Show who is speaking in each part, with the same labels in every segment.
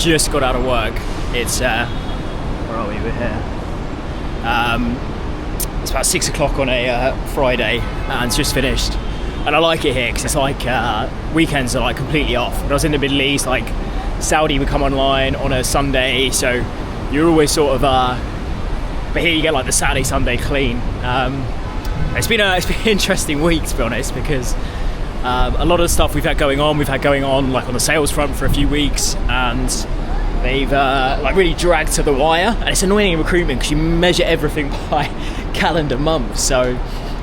Speaker 1: just got out of work. It's where are we? We're here. It's about 6 o'clock on a Friday, and it's just finished. And I like it here because it's like weekends are like completely off. When I was in the Middle East, like Saudi would come online on a Sunday, so you're always sort of. But here you get like the Saturday, Sunday clean. It's been an interesting week, to be honest, because a lot of the stuff we've had going on like on the sales front for a few weeks, and they've like really dragged to the wire. And it's annoying in recruitment because you measure everything by calendar month. So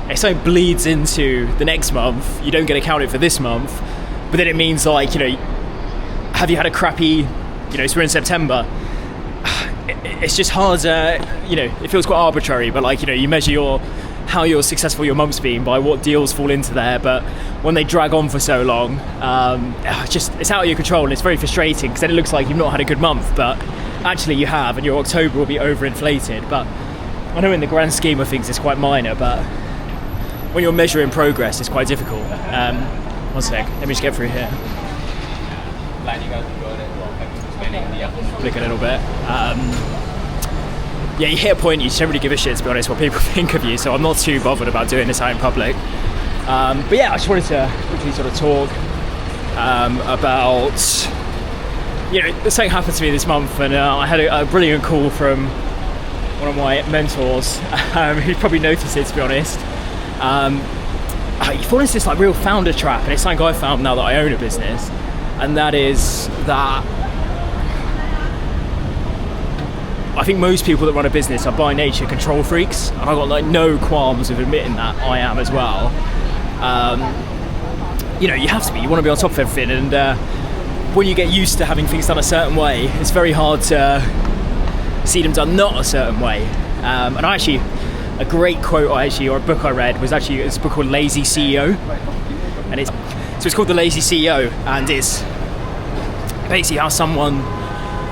Speaker 1: if something bleeds into the next month, you don't get accounted for this month. But then it means like, have you had a crappy, so we're in September. It's just hard, it feels quite arbitrary, but like, you measure how successful your month's been by what deals fall into there. But when they drag on for so long, it's out of your control, and it's very frustrating because then it looks like you've not had a good month, but actually you have, and your October will be overinflated. But I know in the grand scheme of things it's quite minor, but when you're measuring progress it's quite difficult. One sec, let me just get through here. Flick a little bit. You hit a point you don't really give a shit, to be honest, what people think of you, so I'm not too bothered about doing this out in public. But yeah, I just wanted to quickly sort of talk about, something happened to me this month, and I had a brilliant call from one of my mentors, who'd probably noticed it, to be honest. You fall into this like real founder trap, and it's something I found now that I own a business, and that is that I think most people that run a business are by nature control freaks, and I've got like no qualms of admitting that I am as well. You have to be. You want to be on top of everything, and when you get used to having things done a certain way, it's very hard to see them done not a certain way. And a great quote or a book I read was actually it's a book called Lazy CEO, and it's called The Lazy CEO, and it's basically how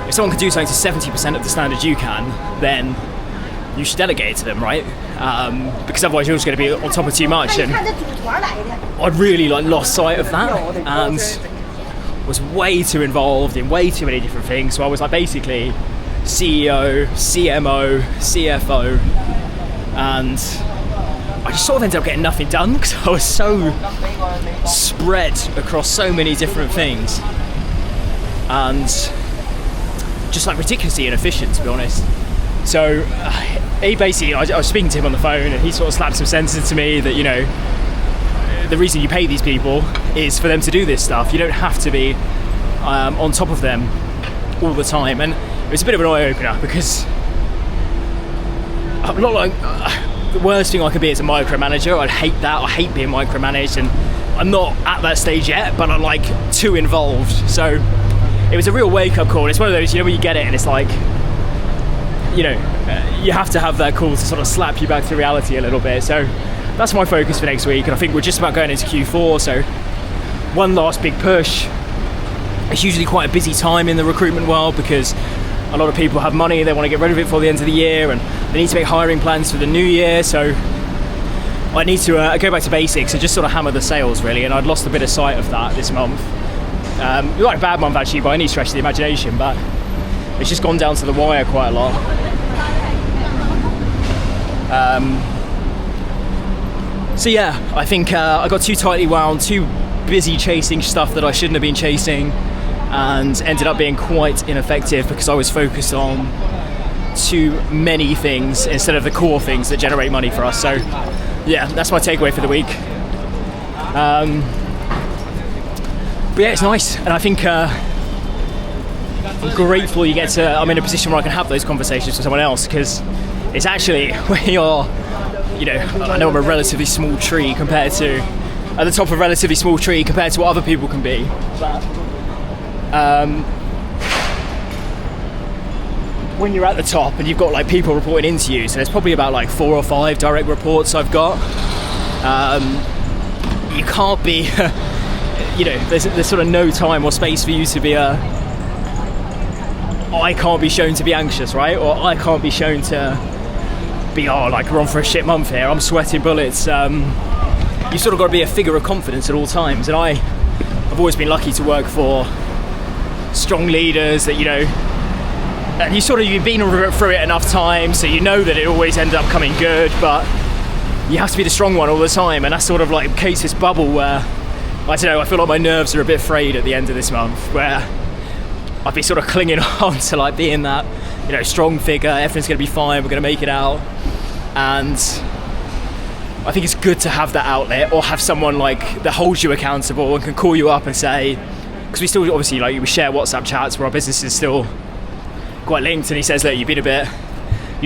Speaker 1: if someone can do something to 70% of the standard you can, then you should delegate it to them, right? Because otherwise you're just going to be on top of too much. And I really lost sight of that and was way too involved in way too many different things. So I was like basically CEO, CMO, CFO, and I just sort of ended up getting nothing done because I was so spread across so many different things. And just like ridiculously inefficient, to be honest. So he basically, I was speaking to him on the phone, and he sort of slapped some sense into me that the reason you pay these people is for them to do this stuff. You don't have to be on top of them all the time. And it was a bit of an eye-opener because I'm not like the worst thing I could be is a micromanager. I hate that. I hate being micromanaged, and I'm not at that stage yet, but I'm like too involved. So it was a real wake-up call. It's one of those, when you get it and it's like, you have to have that call to sort of slap you back to reality a little bit. So that's my focus for next week, and I think we're just about going into Q4, so one last big push. It's usually quite a busy time in the recruitment world because a lot of people have money, they want to get rid of it before the end of the year, and they need to make hiring plans for the new year. So I need to go back to basics and just sort of hammer the sales, really, and I'd lost a bit of sight of that this month. Not a bad month actually by any stretch of the imagination, but it's just gone down to the wire quite a lot. So yeah, I think I got too tightly wound, too busy chasing stuff that I shouldn't have been chasing, and ended up being quite ineffective because I was focused on too many things instead of the core things that generate money for us. So yeah, that's my takeaway for the week. But yeah, it's nice, and I think I'm grateful I'm in a position where I can have those conversations with someone else, because it's actually when you're, I know I'm a relatively small tree at the top of a relatively small tree compared to what other people can be, but when you're at the top and you've got like people reporting into you, so there's probably about like 4 or 5 direct reports I've got, you can't be there's sort of no time or space for you to be I can't be shown to be anxious, right? Or I can't be shown to be we're on for a shit month here, I'm sweating bullets. You've sort of got to be a figure of confidence at all times, and I've always been lucky to work for strong leaders that, you know, and you've been through it enough times, so you know that it always ends up coming good, but you have to be the strong one all the time, and that sort of like creates this bubble where, I don't know, I feel like my nerves are a bit frayed at the end of this month, where I've been sort of clinging on to like being that, you know, strong figure, everything's going to be fine, we're going to make it out. And I think it's good to have that outlet, or have someone like that holds you accountable and can call you up and say, because we still obviously like we share WhatsApp chats where our business is still quite linked, and he says, look, you need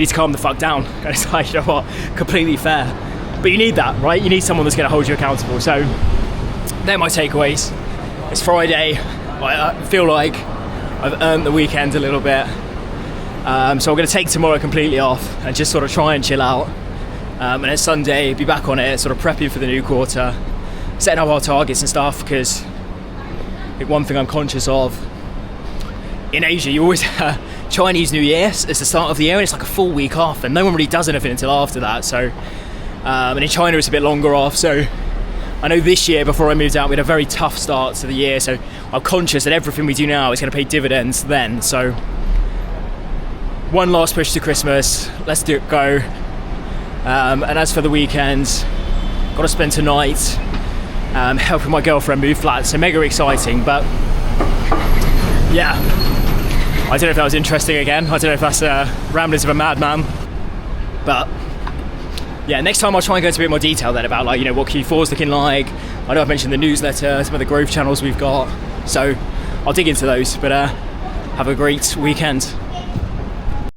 Speaker 1: to calm the fuck down. And it's like, you know what, completely fair. But you need that, right? You need someone that's going to hold you accountable. So they're my takeaways. It's Friday. I feel like I've earned the weekend a little bit. So I'm going to take tomorrow completely off and just sort of try and chill out. And then Sunday, be back on it, sort of prepping for the new quarter, setting up our targets and stuff, because I think one thing I'm conscious of, in Asia, you always Chinese New Year is the start of the year, and it's like a full week off, and no one really does anything until after that. So, and in China it's a bit longer off. So I know this year, before I moved out, we had a very tough start to the year. So I'm conscious that everything we do now is going to pay dividends then. So one last push to Christmas. Let's go. And as for the weekend, got to spend tonight helping my girlfriend move flat. So mega exciting, but yeah. I don't know if that was interesting again. I don't know if that's ramblings of a madman. But yeah, next time I'll try and go into a bit more detail then about, like, you know, what Q4's looking like. I know I've mentioned the newsletter, some of the growth channels we've got. So I'll dig into those. But have a great weekend.